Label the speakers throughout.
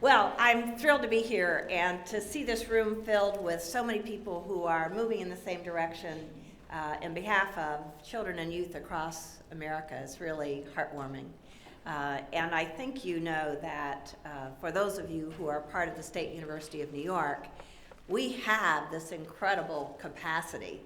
Speaker 1: Well, I'm thrilled to be here and to see this room filled with so many people who are moving in the same direction in behalf of children and youth across America is really heartwarming. And I think you know that for those of you who are part of the State University of New York, we have this incredible capacity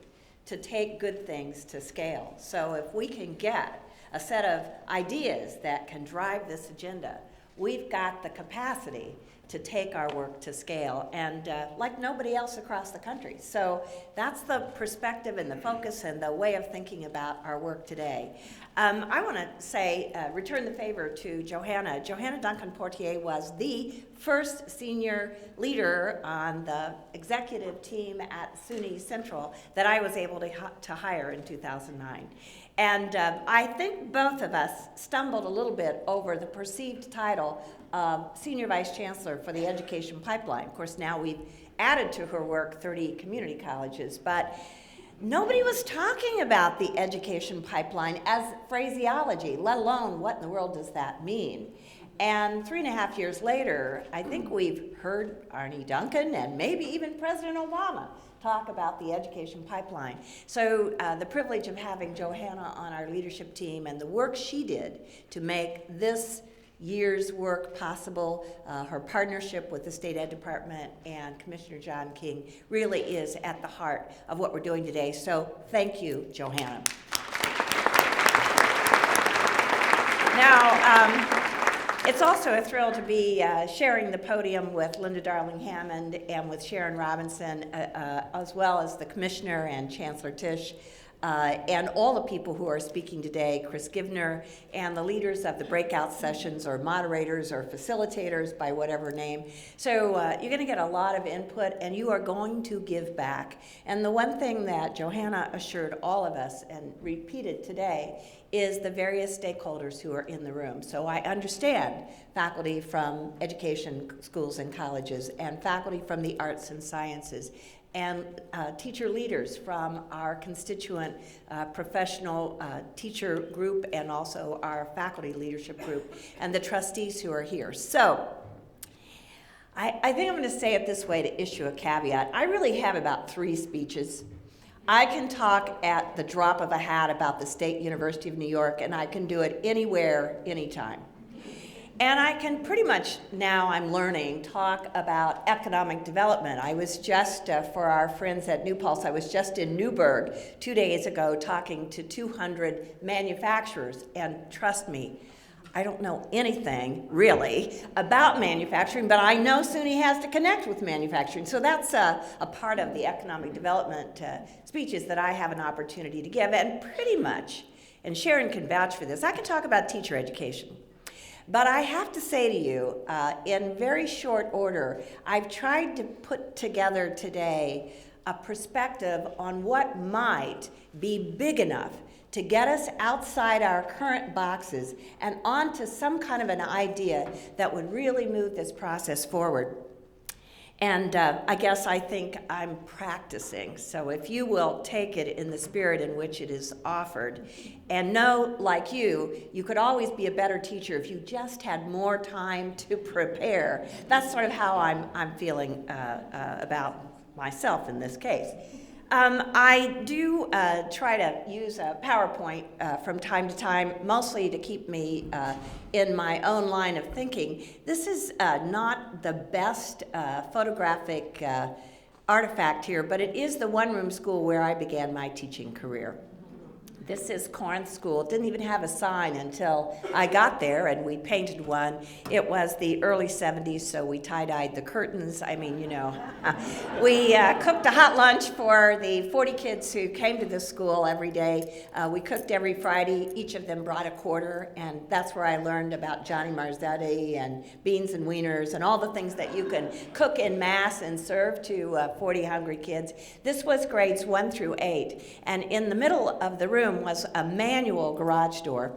Speaker 1: to take good things to scale. So if we can get a set of ideas that can drive this agenda, we've got the capacity to take our work to scale, and like nobody else across the country. So that's the perspective and the focus and the way of thinking about our work today. I want to say, return the favor to Johanna. Johanna Duncan-Portier was the first senior leader on the executive team at SUNY Central that I was able to hire in 2009. And I think both of us stumbled a little bit over the perceived title of Senior Vice Chancellor for the Education Pipeline. Of course, now we've added to her work 30 community colleges, but nobody was talking about the education pipeline as phraseology, let alone what in the world does that mean. And 3.5 years later, I think we've heard Arne Duncan and maybe even President Obama talk about the education pipeline. So the privilege of having Johanna on our leadership team and the work she did to make this year's work possible, her partnership with the State Ed Department and Commissioner John King really is at the heart of what we're doing today. So thank you, Johanna. Now, it's also a thrill to be sharing the podium with Linda Darling-Hammond and with Sharon Robinson, as well as the Commissioner and Chancellor Tisch, and all the people who are speaking today, Chris Givner, and the leaders of the breakout sessions or moderators or facilitators by whatever name. So you're going to get a lot of input, and you are going to give back. And the one thing that Johanna assured all of us and repeated today is the various stakeholders who are in the room. So I understand faculty from education schools and colleges and faculty from the arts and sciences and teacher leaders from our constituent professional teacher group and also our faculty leadership group and the trustees who are here. So I think I'm going to say it this way to issue a caveat. I really have about 3 speeches. I can talk at the drop of a hat about the State University of New York, and I can do it anywhere, anytime. And I can pretty much, now I'm learning, talk about economic development. I was just, for our friends at New Pulse, I was just in Newburgh 2 days ago talking to 200 manufacturers, and trust me, I don't know anything, really, about manufacturing, but I know SUNY has to connect with manufacturing. So that's a part of the economic development speeches that I have an opportunity to give. And pretty much, and Sharon can vouch for this, I can talk about teacher education. But I have to say to you, in very short order, I've tried to put together today a perspective on what might be big enough to get us outside our current boxes and onto some kind of an idea that would really move this process forward. And I think I'm practicing. So if you will take it in the spirit in which it is offered, and know, like you could always be a better teacher if you just had more time to prepare. That's sort of how I'm feeling about myself in this case. I do try to use a PowerPoint from time to time, mostly to keep me in my own line of thinking. This is not the best photographic artifact here, but it is the OneRoom School where I began my teaching career. This is Corinth School. It didn't even have a sign until I got there, and we painted one. It was the early 70s, so we tie-dyed the curtains. I mean, you know. We cooked a hot lunch for the 40 kids who came to this school every day. We cooked every Friday. Each of them brought a quarter, and that's where I learned about Johnny Marzetti and beans and wieners and all the things that you can cook in mass and serve to 40 hungry kids. This was grades 1 through 8, and in the middle of the room was a manual garage door,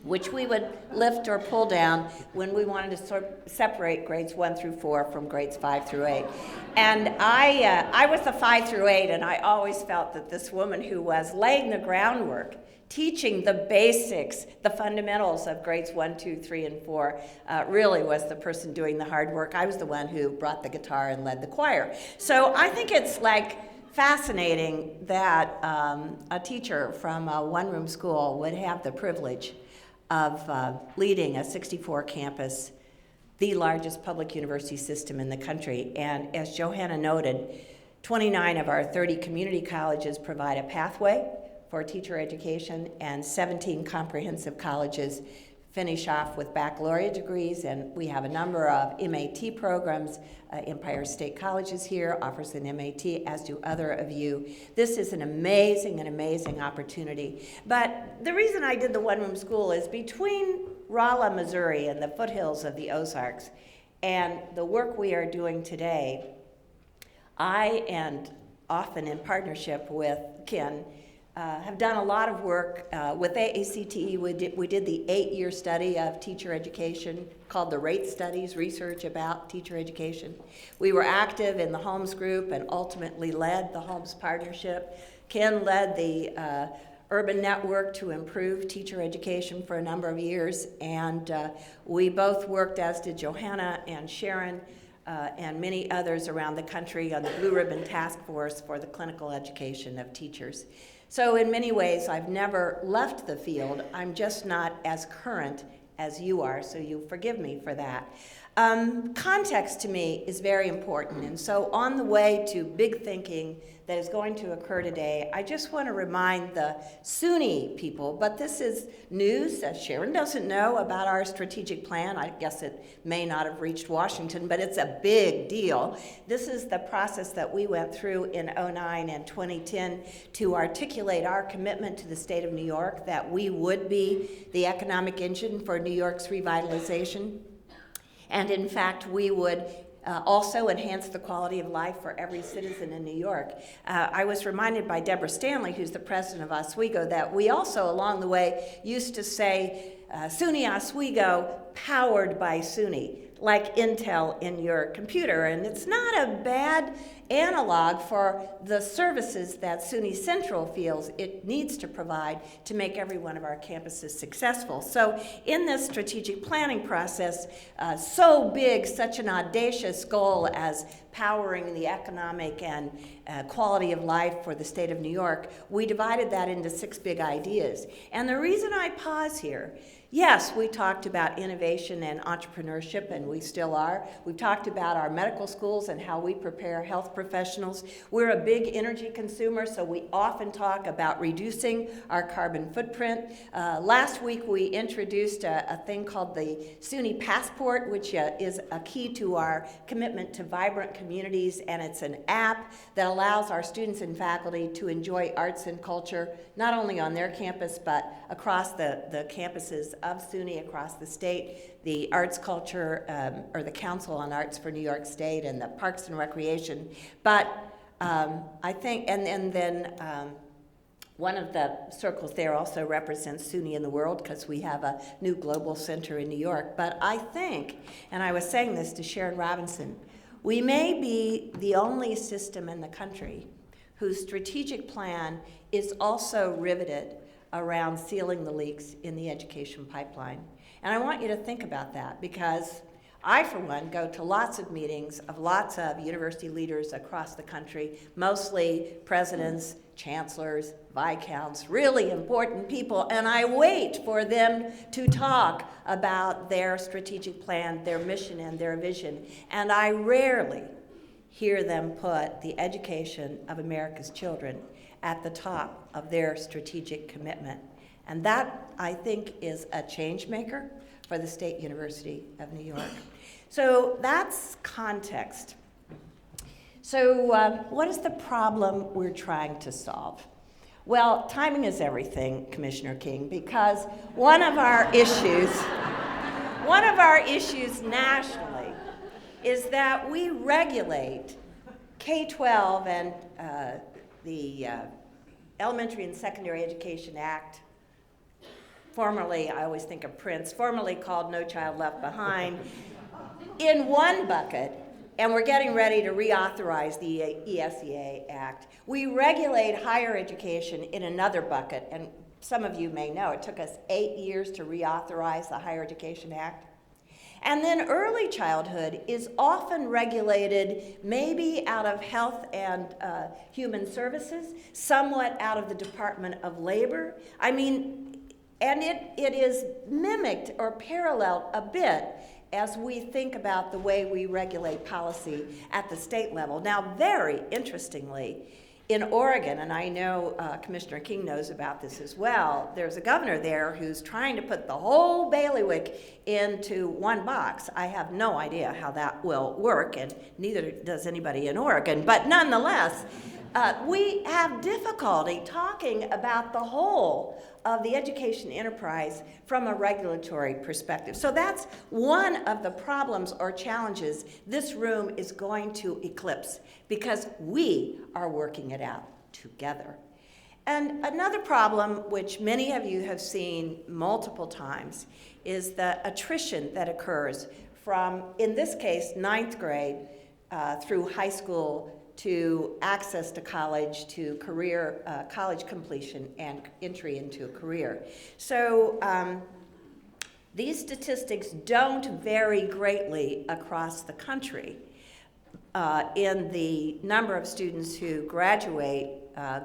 Speaker 1: which we would lift or pull down when we wanted to separate grades 1 through 4 from grades 5 through 8. And I was the 5 through 8, and I always felt that this woman who was laying the groundwork teaching the basics, the fundamentals of grades 1, 2, 3, and 4, really was the person doing the hard work. I was the one who brought the guitar and led the choir. So I think it's like fascinating that a teacher from a one-room school would have the privilege of leading a 64 campus, the largest public university system in the country. And as Johanna noted, 29 of our 30 community colleges provide a pathway for teacher education, and 17 comprehensive colleges finish off with baccalaureate degrees, and we have a number of MAT programs. Empire State College is here, offers an MAT, as do other of you. This is an amazing opportunity. But the reason I did the one-room school is between Rolla, Missouri, and the foothills of the Ozarks, and the work we are doing today, I, and often in partnership with Ken, have done a lot of work with AACTE. We did the 8-year study of teacher education called the Rate Studies, research about teacher education. We were active in the Holmes group and ultimately led the Holmes partnership. Ken led the urban network to improve teacher education for a number of years, and we both worked, as did Johanna and Sharon, and many others around the country, on the Blue Ribbon Task Force for the clinical education of teachers. So in many ways, I've never left the field. I'm just not as current as you are, so you forgive me for that. Context to me is very important, and so on the way to big thinking that is going to occur today, I just want to remind the SUNY people, but this is news that Sharon doesn't know about our strategic plan. I guess it may not have reached Washington, but it's a big deal. This is the process that we went through in 2009 and 2010 to articulate our commitment to the state of New York that we would be the economic engine for New York's revitalization. And in fact, we would also enhance the quality of life for every citizen in New York. I was reminded by Deborah Stanley, who's the president of Oswego, that we also along the way used to say, SUNY Oswego, powered by SUNY, like Intel in your computer. And it's not a bad analog for the services that SUNY Central feels it needs to provide to make every one of our campuses successful. So in this strategic planning process, so big, such an audacious goal as powering the economic and quality of life for the state of New York, we divided that into 6 big ideas. And the reason I pause here, yes, we talked about innovation and entrepreneurship, and we still are. We've talked about our medical schools and how we prepare health professionals. We're a big energy consumer, so we often talk about reducing our carbon footprint. Last week, we introduced a thing called the SUNY Passport, which is a key to our commitment to vibrant communities, and it's an app that allows our students and faculty to enjoy arts and culture, not only on their campus, but across the campuses of SUNY across the state. The Arts Culture, or the Council on Arts for New York State, and the Parks and Recreation. But I think, and then one of the circles there also represents SUNY in the world, because we have a new global center in New York. But I think, and I was saying this to Sharon Robinson, we may be the only system in the country whose strategic plan is also riveted around sealing the leaks in the education pipeline. And I want you to think about that, because I, for one, go to lots of meetings of lots of university leaders across the country, mostly presidents, chancellors, viscounts, really important people, and I wait for them to talk about their strategic plan, their mission, and their vision. And I rarely hear them put the education of America's children at the top of their strategic commitment. And that, I think, is a change maker for the State University of New York. So that's context. So what is the problem we're trying to solve? Well, timing is everything, Commissioner King, because one of our issues nationally is that we regulate K-12 and the Elementary and Secondary Education Act, formerly, I always think of Prince, formerly called No Child Left Behind, in one bucket, and we're getting ready to reauthorize the ESEA Act. We regulate higher education in another bucket, and some of you may know, it took us 8 years to reauthorize the Higher Education Act. And then early childhood is often regulated maybe out of Health and Human Services, somewhat out of the Department of Labor. I mean, and it is mimicked or paralleled a bit as we think about the way we regulate policy at the state level. Now, very interestingly, in Oregon, and I know Commissioner King knows about this as well, there's a governor there who's trying to put the whole bailiwick into one box. I have no idea how that will work, and neither does anybody in Oregon, but nonetheless, we have difficulty talking about the whole of the education enterprise from a regulatory perspective. So that's one of the problems or challenges this room is going to eclipse, because we are working it out together. And another problem, which many of you have seen multiple times, is the attrition that occurs from, in this case, 9th grade through high school to access to college, to career, college completion and entry into a career. So these statistics don't vary greatly across the country in the number of students who graduate,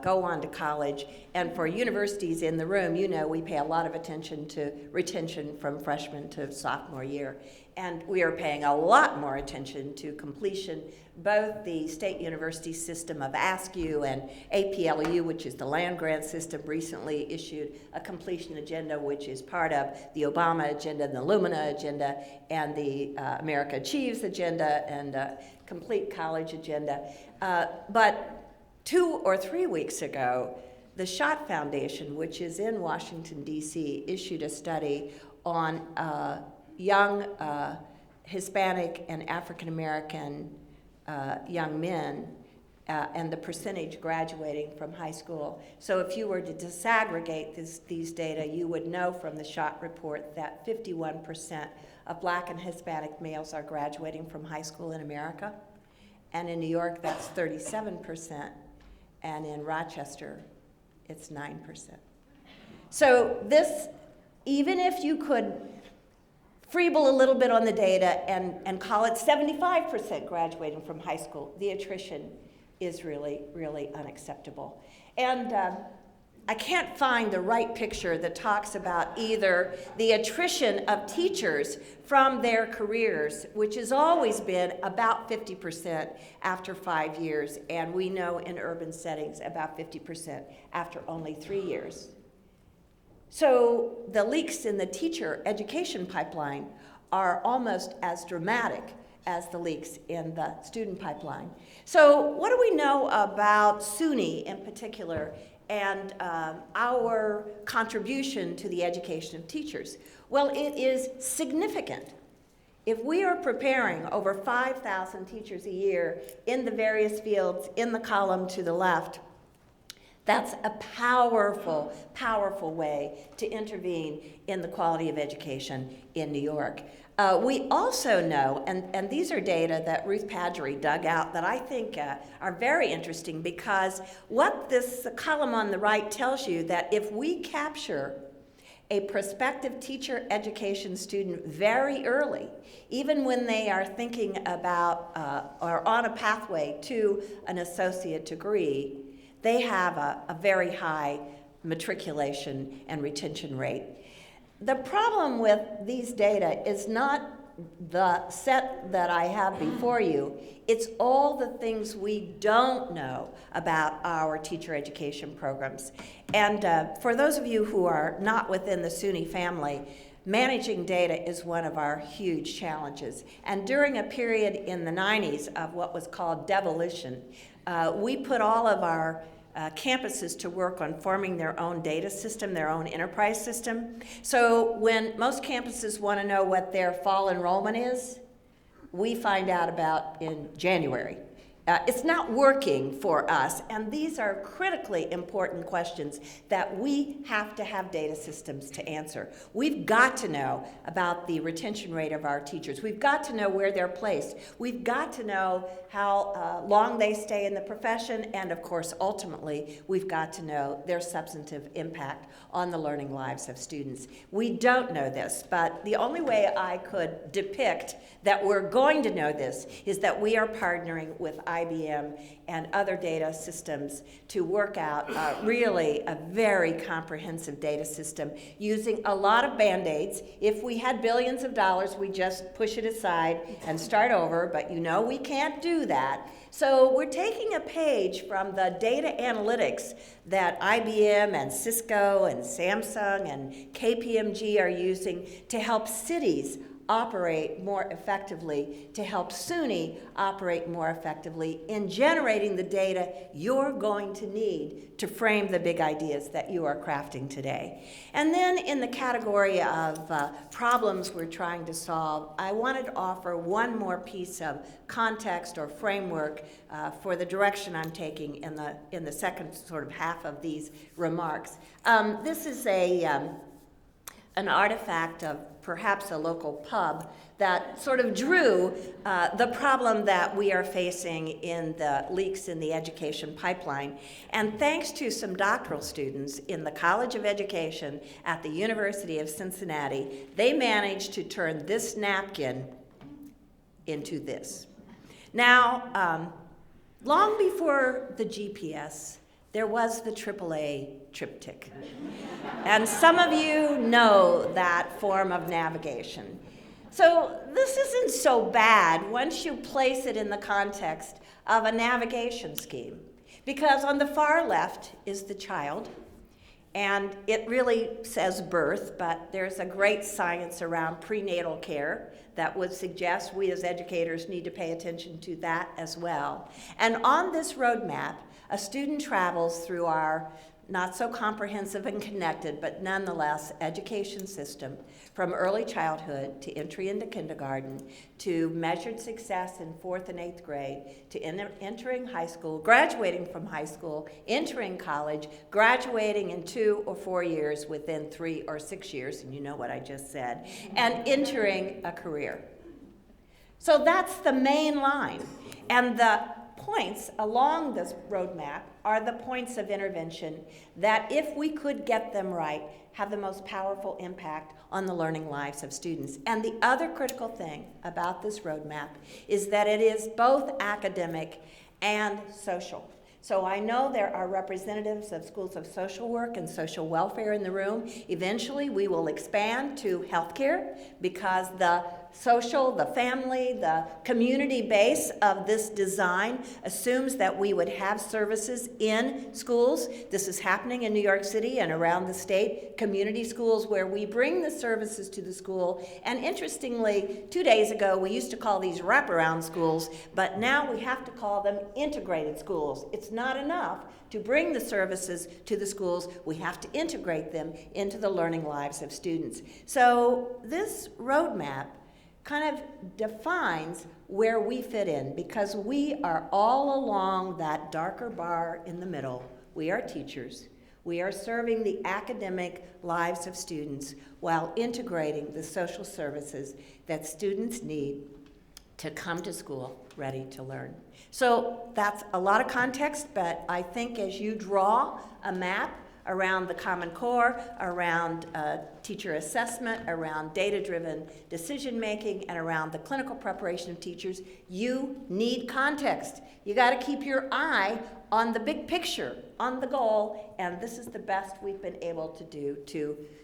Speaker 1: go on to college, and for universities in the room, you know, we pay a lot of attention to retention from freshman to sophomore year. And we are paying a lot more attention to completion. Both the state university system of ASCU and APLU, which is the land grant system, recently issued a completion agenda, which is part of the Obama agenda, the Lumina agenda, and the America Achieves agenda, and Complete College agenda. But 2 or 3 weeks ago, the Schott Foundation, which is in Washington, D.C., issued a study on young Hispanic and African American young men and the percentage graduating from high school. So if you were to disaggregate these data, you would know from the Schott report that 51% of Black and Hispanic males are graduating from high school in America. And in New York, that's 37%. And in Rochester, it's 9%. So this, even if you could freeble a little bit on the data and call it 75% graduating from high school, the attrition is really, really unacceptable. And I can't find the right picture that talks about either the attrition of teachers from their careers, which has always been about 50% after 5 years, and we know in urban settings about 50% after only 3 years. So the leaks in the teacher education pipeline are almost as dramatic as the leaks in the student pipeline. So what do we know about SUNY in particular and our contribution to the education of teachers? Well, it is significant. If we are preparing over 5,000 teachers a year in the various fields in the column to the left, that's a powerful, powerful way to intervene in the quality of education in New York. We also know, and these are data that Ruth Padgery dug out that I think are very interesting, because what this column on the right tells you, that if we capture a prospective teacher education student very early, even when they are thinking about or on a pathway to an associate degree, they have a very high matriculation and retention rate. The problem with these data is not the set that I have before you, it's all the things we don't know about our teacher education programs. And for those of you who are not within the SUNY family, managing data is one of our huge challenges. And during a period in the 90s of what was called devolution, we put all of our campuses to work on forming their own data system, their own enterprise system. So when most campuses want to know what their fall enrollment is, we find out about in January. It's not working for us, and these are critically important questions that we have to have data systems to answer. We've got to know about the retention rate of our teachers. We've got to know where they're placed. We've got to know how long they stay in the profession, and of course, ultimately, we've got to know their substantive impact on the learning lives of students. We don't know this, but the only way I could depict that we're going to know this is that we are partnering with IBM and other data systems to work out really a very comprehensive data system using a lot of Band-Aids. If we had billions of dollars, we just push it aside and start over, but you know we can't do that. So we're taking a page from the data analytics that IBM and Cisco and Samsung and KPMG are using to help cities operate more effectively, to help SUNY operate more effectively in generating the data you're going to need to frame the big ideas that you are crafting today. And then in the category of problems we're trying to solve, I wanted to offer one more piece of context or framework for the direction I'm taking in the second sort of half of these remarks. This is an artifact of perhaps a local pub that sort of drew the problem that we are facing in the leaks in the education pipeline. And thanks to some doctoral students in the College of Education at the University of Cincinnati, they managed to turn this napkin into this. Now, long before the GPS, there was the AAA triptych. And some of you know that form of navigation. So this isn't so bad once you place it in the context of a navigation scheme, because on the far left is the child, and it really says birth, but there's a great science around prenatal care that would suggest we as educators need to pay attention to that as well. And on this roadmap, a student travels through our not so comprehensive and connected, but nonetheless education system, from early childhood to entry into kindergarten, to measured success in 4th and 8th grade, to entering high school, graduating from high school, entering college, graduating in 2 or 4 years within 3 or 6 years, and you know what I just said, and entering a career. So that's the main line. And the points along this roadmap are the points of intervention that, if we could get them right, have the most powerful impact on the learning lives of students. And the other critical thing about this roadmap is that it is both academic and social. So I know there are representatives of schools of social work and social welfare in the room. Eventually we will expand to healthcare, because the social, the family, the community base of this design assumes that we would have services in schools. This is happening in New York City and around the state, community schools where we bring the services to the school. And interestingly, 2 days ago, we used to call these wraparound schools, but now we have to call them integrated schools. It's not enough to bring the services to the schools. We have to integrate them into the learning lives of students. So this roadmap kind of defines where we fit in, because we are all along that darker bar in the middle. We are teachers. We are serving the academic lives of students while integrating the social services that students need to come to school ready to learn. So that's a lot of context, but I think as you draw a map around the Common Core, around teacher assessment, around data-driven decision-making, and around the clinical preparation of teachers, you need context. You gotta keep your eye on the big picture, on the goal, and this is the best we've been able to do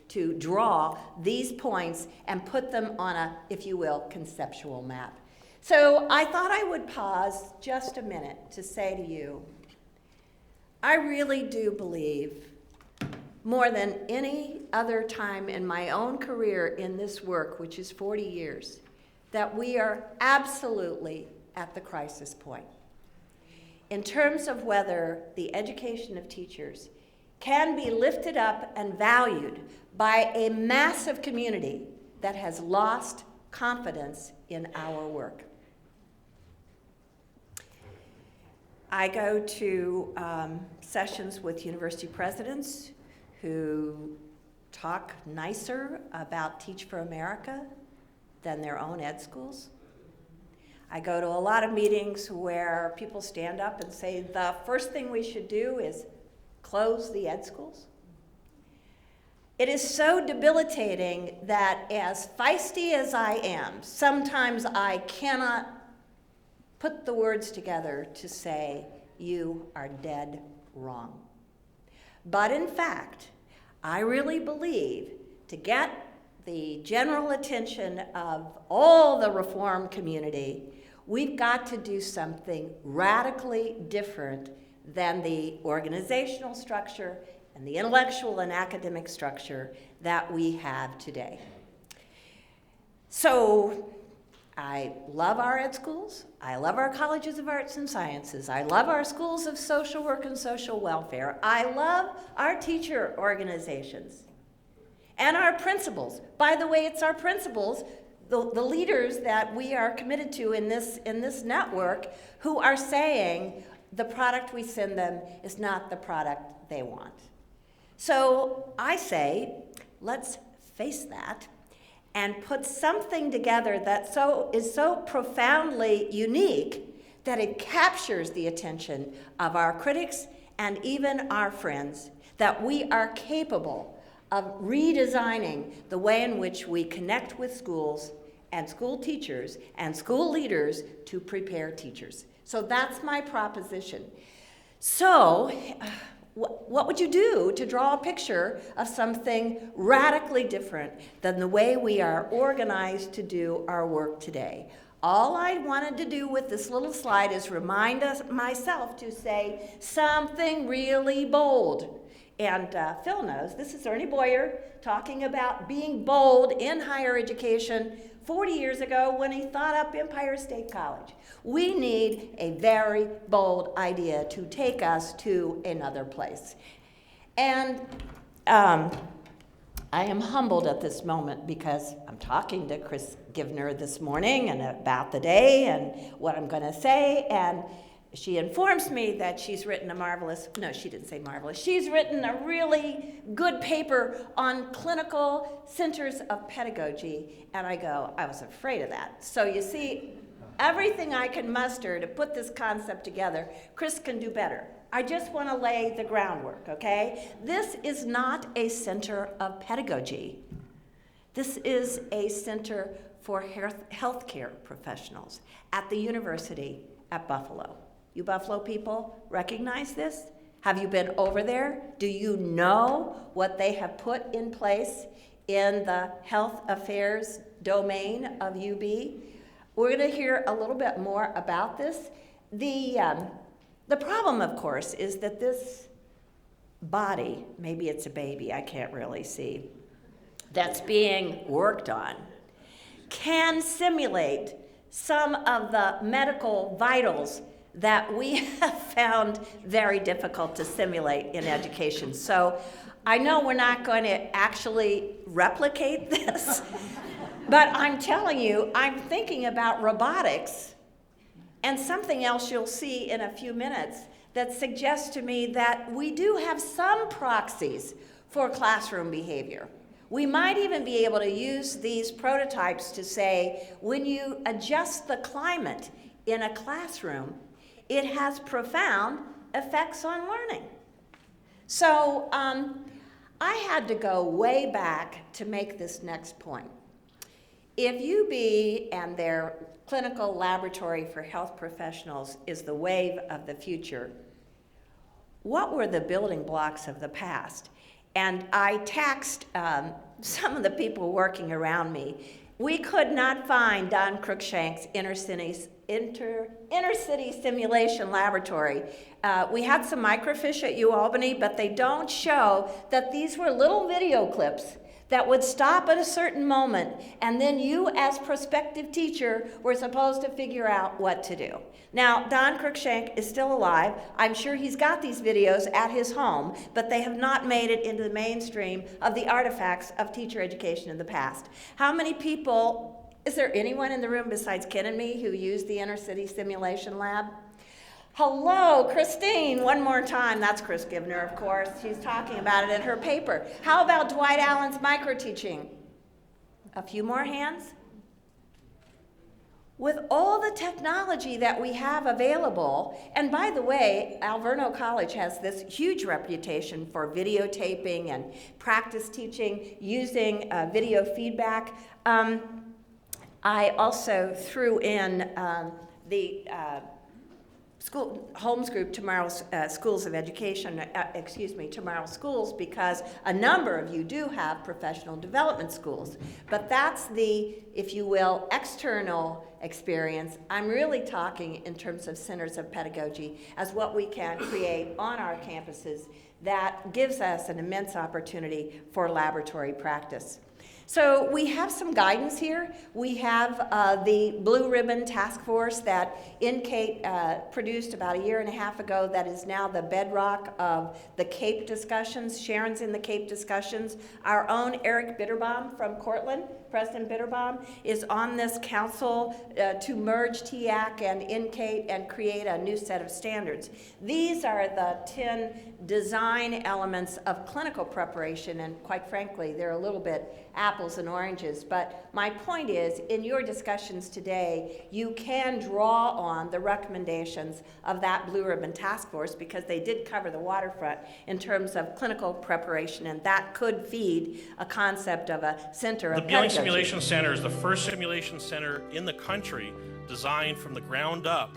Speaker 1: to draw these points and put them on a, if you will, conceptual map. So I thought I would pause just a minute to say to you, I really do believe, more than any other time in my own career in this work, which is 40 years, that we are absolutely at the crisis point in terms of whether the education of teachers can be lifted up and valued by a massive community that has lost confidence in our work. I go to sessions with university presidents who talk nicer about Teach for America than their own ed schools. I go to a lot of meetings where people stand up and say the first thing we should do is close the ed schools. It is so debilitating that, as feisty as I am, sometimes I cannot put the words together to say, you are dead wrong. But in fact, I really believe to get the general attention of all the reform community, we've got to do something radically different than the organizational structure and the intellectual and academic structure that we have today. So I love our ed schools. I love our colleges of arts and sciences. I love our schools of social work and social welfare. I love our teacher organizations and our principals. By the way, it's our principals, the leaders that we are committed to in this network, who are saying the product we send them is not the product they want. So I say, let's face that and put something together that is so profoundly unique that it captures the attention of our critics and even our friends, that we are capable of redesigning the way in which we connect with schools and school teachers and school leaders to prepare teachers. So that's my proposition. So what would you do to draw a picture of something radically different than the way we are organized to do our work today? All I wanted to do with this little slide is remind myself to say something really bold. And Phil knows, this is Ernie Boyer talking about being bold in higher education 40 years ago when he thought up Empire State College. We need a very bold idea to take us to another place. And I am humbled at this moment because I'm talking to Chris Givner this morning and about the day and what I'm going to say, and she informs me that she's written she didn't say marvelous, she's written a really good paper on clinical centers of pedagogy, and I go, I was afraid of that. So you see, everything I can muster to put this concept together, Chris can do better. I just want to lay the groundwork, okay? This is not a center of pedagogy. This is a center for healthcare professionals at the University at Buffalo. You Buffalo people recognize this? Have you been over there? Do you know what they have put in place in the health affairs domain of UB? We're going to hear a little bit more about this. The problem, of course, is that this body, maybe it's a baby, I can't really see, that's being worked on, can simulate some of the medical vitals that we have found very difficult to simulate in education. So I know we're not going to actually replicate this, but I'm telling you, I'm thinking about robotics and something else you'll see in a few minutes that suggests to me that we do have some proxies for classroom behavior. We might even be able to use these prototypes to say, when you adjust the climate in a classroom, it has profound effects on learning. So I had to go way back to make this next point. If UB and their clinical laboratory for health professionals is the wave of the future, what were the building blocks of the past? And I taxed some of the people working around me. We could not find Don Cruikshank's inner city simulation laboratory. We had some microfiche at Albany, but they don't show that these were little video clips that would stop at a certain moment, and then you as prospective teacher were supposed to figure out what to do. Now, Don Cruikshank is still alive. I'm sure he's got these videos at his home, but they have not made it into the mainstream of the artifacts of teacher education in the past. How many people, is there anyone in the room besides Ken and me who used the inner city simulation lab? Hello, Christine, one more time. That's Chris Givner, of course. She's talking about it in her paper. How about Dwight Allen's microteaching? A few more hands? With all the technology that we have available, and by the way, Alverno College has this huge reputation for videotaping and practice teaching using video feedback. I also threw in the Holmes Group, Tomorrow's Schools of Education, Tomorrow's Schools, because a number of you do have professional development schools. But that's the, if you will, external experience. I'm really talking in terms of centers of pedagogy as what we can create on our campuses that gives us an immense opportunity for laboratory practice. So we have some guidance here. We have the Blue Ribbon Task Force that NCATE produced about 1.5 years ago that is now the bedrock of the CAPE discussions. Sharon's in the CAPE discussions. Our own Eric Bitterbaum from Cortland, President Bitterbaum, is on this council to merge TIAC and NCATE and create a new set of standards. These are the 10 design elements of clinical preparation, and quite frankly, they're a little bit apples and oranges, but my point is, in your discussions today, you can draw on the recommendations of that Blue Ribbon Task Force because they did cover the waterfront in terms of clinical preparation, and that could feed a concept of a center of pedagogy.
Speaker 2: The Beeling Simulation Center is the first simulation center in the country designed from the ground up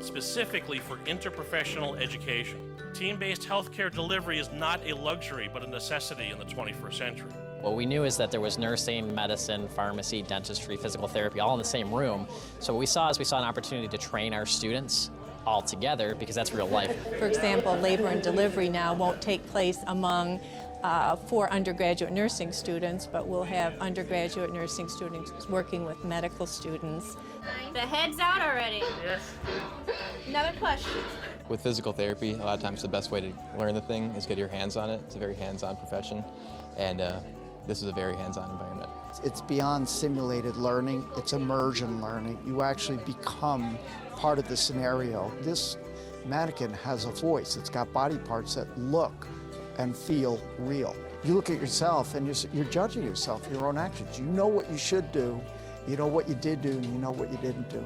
Speaker 2: specifically for interprofessional education. Team-based healthcare delivery is not a luxury, but a necessity in the 21st century.
Speaker 3: What we knew is that there was nursing, medicine, pharmacy, dentistry, physical therapy, all in the same room. So what we saw is an opportunity to train our students all together because that's real life.
Speaker 4: For example, labor and delivery now won't take place among 4 undergraduate nursing students, but we'll have undergraduate nursing students working with medical students.
Speaker 5: The head's out already. Yes. Another question.
Speaker 6: With physical therapy, a lot of times the best way to learn the thing is get your hands on it. It's a very hands-on profession, and this is a very hands-on environment.
Speaker 7: It's beyond simulated learning, it's immersion learning. You actually become part of the scenario. This mannequin has a voice, it's got body parts that look and feel real. You look at yourself and you're judging yourself, your own actions. You know what you should do, you know what you did do, and you know what you didn't do.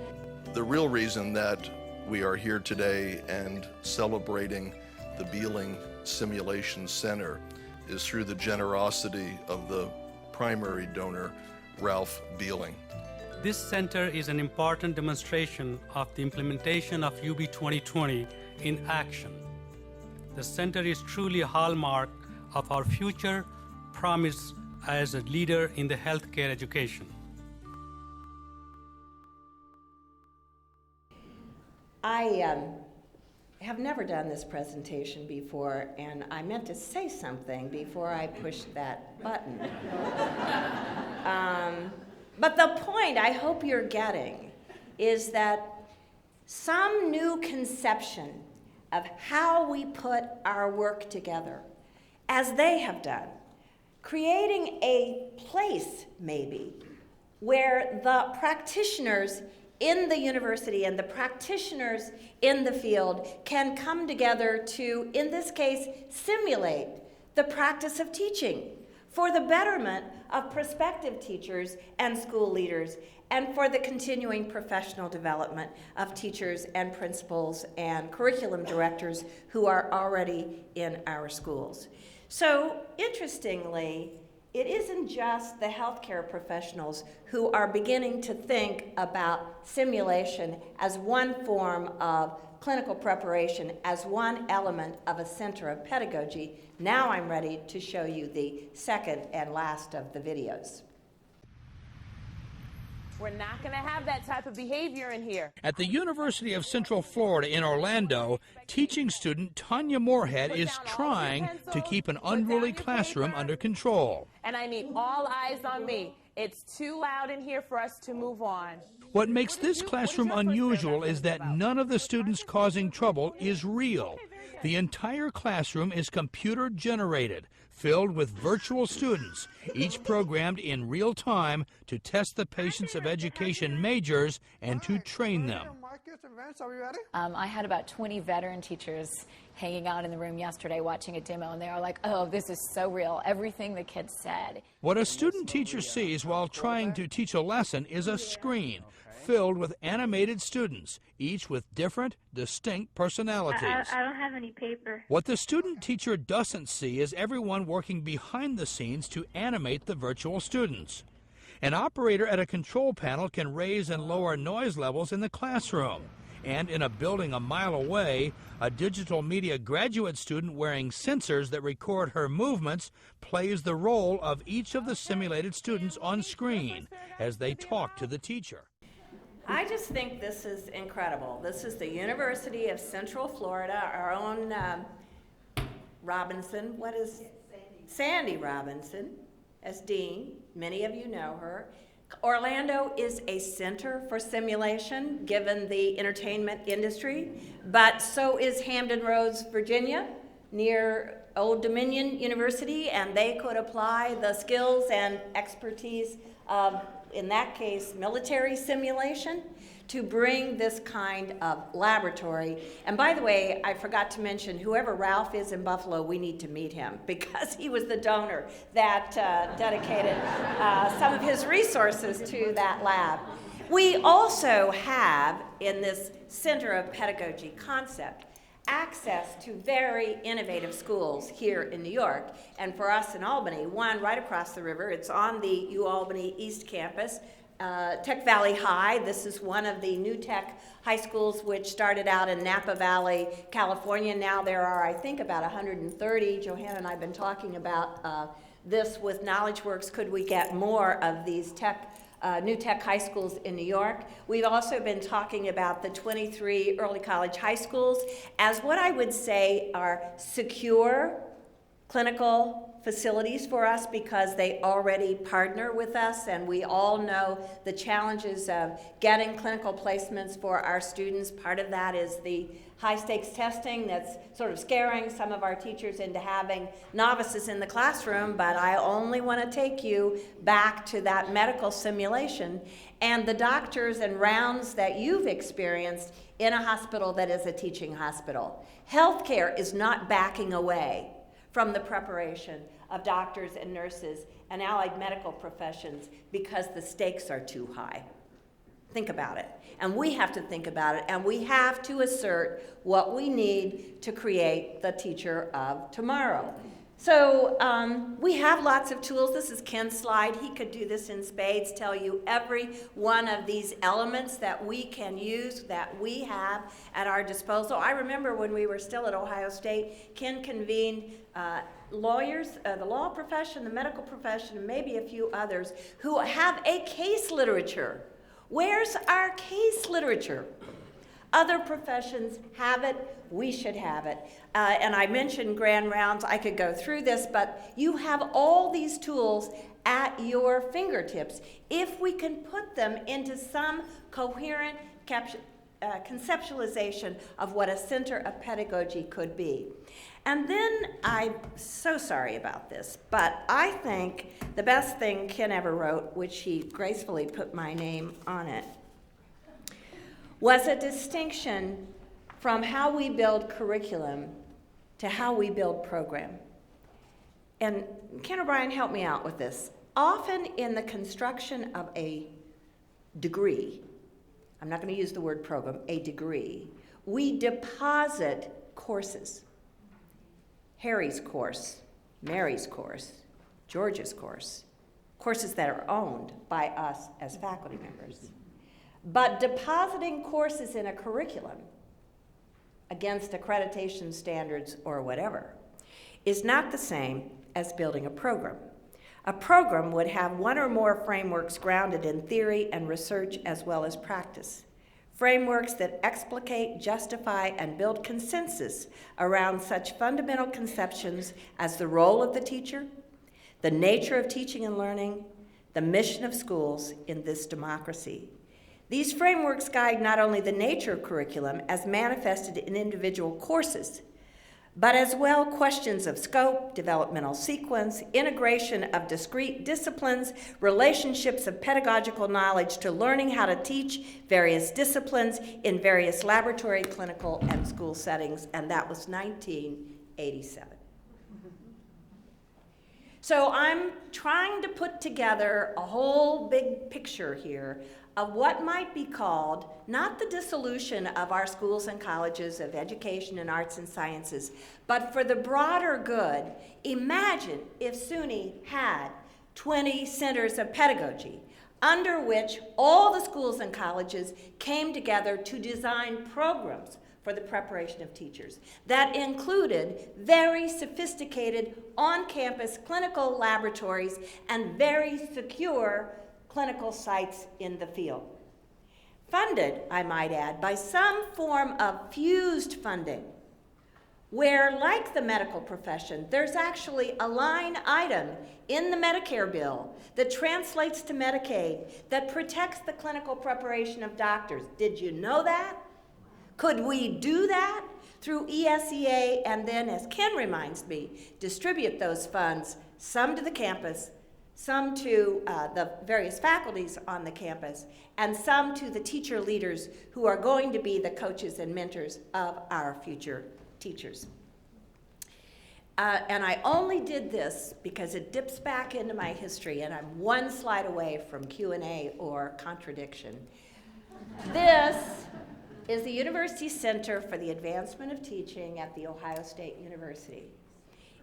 Speaker 8: The real reason that we are here today and celebrating the Beeling Simulation Center is through the generosity of the primary donor, Ralph Beeling.
Speaker 9: This center is an important demonstration of the implementation of UB 2020 in action. The center is truly a hallmark of our future promise as a leader in the healthcare education.
Speaker 1: I have never done this presentation before, and I meant to say something before I pushed that button. But the point I hope you're getting is that some new conception of how we put our work together, as they have done, creating a place, maybe, where the practitioners in the university and the practitioners in the field can come together to, in this case, simulate the practice of teaching for the betterment of prospective teachers and school leaders and for the continuing professional development of teachers and principals and curriculum directors who are already in our schools. So, interestingly, it isn't just the healthcare professionals who are beginning to think about simulation as one form of clinical preparation, as one element of a center of pedagogy. Now I'm ready to show you the second and last of the videos.
Speaker 10: We're not going to have that type of behavior in here.
Speaker 11: At the University of Central Florida in Orlando, teaching student Tanya Moorhead is trying to keep an unruly classroom under control.
Speaker 10: And I need all eyes on me. It's too loud in here for us to move on.
Speaker 11: What makes this classroom unusual is that none of the students causing trouble is real. The entire classroom is computer generated, filled with virtual students, each programmed in real time to test the patience of education majors and to train them.
Speaker 12: I had about 20 veteran teachers hanging out in the room yesterday watching a demo, and they were like, oh, this is so real, everything the kids said.
Speaker 11: What a student teacher sees while trying to teach a lesson is a screen filled with animated students, each with different, distinct personalities.
Speaker 5: I don't have any paper.
Speaker 11: What the student teacher doesn't see is everyone working behind the scenes to animate the virtual students. An operator at a control panel can raise and lower noise levels in the classroom. And in a building a mile away, a digital media graduate student wearing sensors that record her movements plays the role of each of the simulated students on screen as they talk to the teacher.
Speaker 1: I just think this is incredible. This is the University of Central Florida, our own Robinson, Sandy Robinson, as dean. Many of you know her. Orlando is a center for simulation, given the entertainment industry, but so is Hampton Roads, Virginia, near Old Dominion University, and they could apply the skills and expertise of, in that case, military simulation to bring this kind of laboratory. And by the way, I forgot to mention, whoever Ralph is in Buffalo, we need to meet him because he was the donor that dedicated some of his resources to that lab. We also have, in this Center of Pedagogy concept, access to very innovative schools here in New York. And for us in Albany, one right across the river, it's on the UAlbany East Campus, Tech Valley High. This is one of the new tech high schools which started out in Napa Valley, California. Now there are, I think, about 130. Johanna and I have been talking about this with KnowledgeWorks. Could we get more of these new tech high schools in New York? We've also been talking about the 23 early college high schools as what I would say are secure clinical facilities for us because they already partner with us, and we all know the challenges of getting clinical placements for our students. Part of that is the high-stakes testing that's sort of scaring some of our teachers into having novices in the classroom, but I only want to take you back to that medical simulation and the doctors and rounds that you've experienced in a hospital that is a teaching hospital. Healthcare is not backing away from the preparation of doctors and nurses and allied medical professions because the stakes are too high. Think about it. And we have to think about it, and we have to assert what we need to create the teacher of tomorrow. So we have lots of tools. This is Ken's slide. He could do this in spades, tell you every one of these elements that we can use, that we have at our disposal. I remember when we were still at Ohio State, Ken convened lawyers, the law profession, the medical profession, and maybe a few others who have a case literature. Where's our case literature? Other professions have it, we should have it. And I mentioned grand rounds, I could go through this, but you have all these tools at your fingertips if we can put them into some coherent conceptualization of what a center of pedagogy could be. And then, I'm so sorry about this, but I think the best thing Ken ever wrote, which he gracefully put my name on it, was a distinction from how we build curriculum to how we build program. And Ken O'Brien, help me out with this. Often in the construction of a degree, I'm not going to use the word program, a degree, we deposit courses. Harry's course, Mary's course, George's course, courses that are owned by us as faculty members. But depositing courses in a curriculum against accreditation standards or whatever is not the same as building a program. A program would have one or more frameworks grounded in theory and research as well as practice. Frameworks that explicate, justify, and build consensus around such fundamental conceptions as the role of the teacher, the nature of teaching and learning, the mission of schools in this democracy. These frameworks guide not only the nature of curriculum as manifested in individual courses, but as well questions of scope, developmental sequence, integration of discrete disciplines, relationships of pedagogical knowledge to learning how to teach various disciplines in various laboratory, clinical, and school settings, and that was 1987. So I'm trying to put together a whole big picture here of what might be called not the dissolution of our schools and colleges of education and arts and sciences, but for the broader good. Imagine if SUNY had 20 centers of pedagogy under which all the schools and colleges came together to design programs for the preparation of teachers that included very sophisticated on-campus clinical laboratories and very secure clinical sites in the field. Funded, I might add, by some form of fused funding, where, like the medical profession, there's actually a line item in the Medicare bill that translates to Medicaid that protects the clinical preparation of doctors. Did you know that? Could we do that through ESEA and then, as Ken reminds me, distribute those funds, some to the campus, some to the various faculties on the campus, and some to the teacher leaders who are going to be the coaches and mentors of our future teachers. And I only did this because it dips back into my history, and I'm one slide away from Q&A or contradiction. This is the University Center for the Advancement of Teaching at The Ohio State University.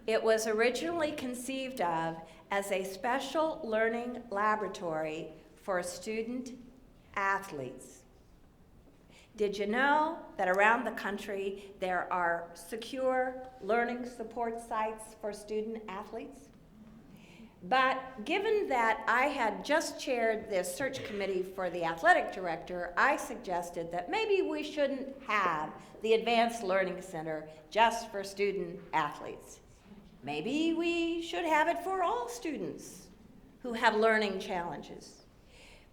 Speaker 1: It was originally conceived of as a special learning laboratory for student athletes. Did you know that around the country there are secure learning support sites for student athletes? But given that I had just chaired the search committee for the athletic director, I suggested that maybe we shouldn't have the Advanced Learning Center just for student athletes. Maybe we should have it for all students who have learning challenges.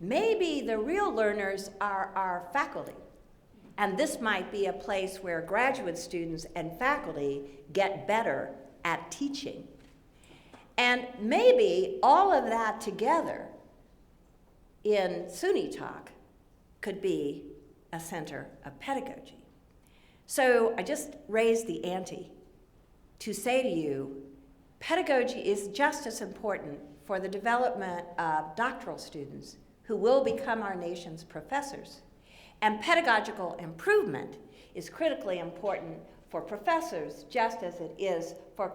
Speaker 1: Maybe the real learners are our faculty, and this might be a place where graduate students and faculty get better at teaching. And maybe all of that together in SUNY Talk could be a center of pedagogy. So I just raised the ante to say to you, pedagogy is just as important for the development of doctoral students who will become our nation's professors. And pedagogical improvement is critically important for professors, just as it is for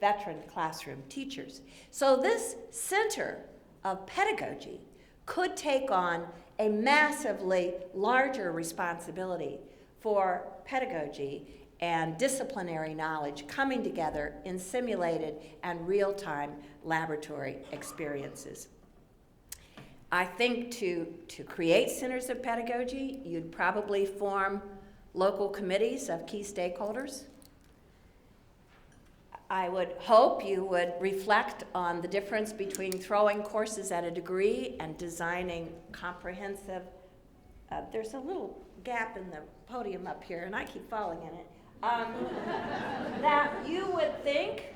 Speaker 1: veteran classroom teachers. So this center of pedagogy could take on a massively larger responsibility for pedagogy and disciplinary knowledge coming together in simulated and real-time laboratory experiences. I think to create centers of pedagogy, you'd probably form local committees of key stakeholders. I would hope you would reflect on the difference between throwing courses at a degree and designing comprehensive, there's a little gap in the podium up here and I keep falling in it, that you would think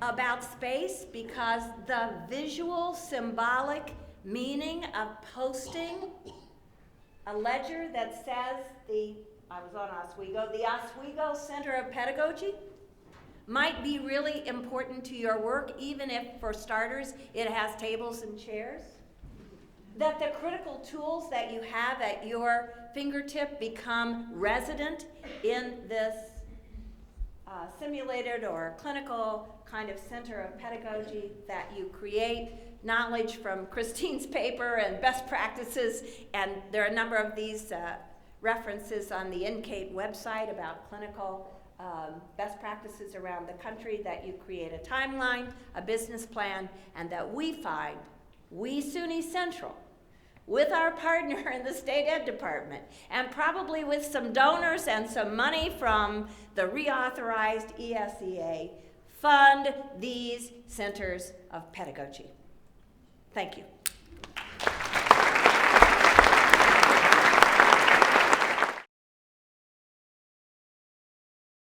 Speaker 1: about space, because the visual symbolic meaning of posting a ledger that says I was on Oswego, the Oswego Center of Pedagogy might be really important to your work, even if, for starters, it has tables and chairs. That the critical tools that you have at your fingertip become resident in this simulated or clinical kind of center of pedagogy, that you create knowledge from Christine's paper and best practices, and there are a number of these references on the NCATE website about clinical best practices around the country, that you create a timeline, a business plan, and that we SUNY Central, with our partner in the State Ed Department, and probably with some donors and some money from the reauthorized ESEA, fund these centers of pedagogy. Thank you.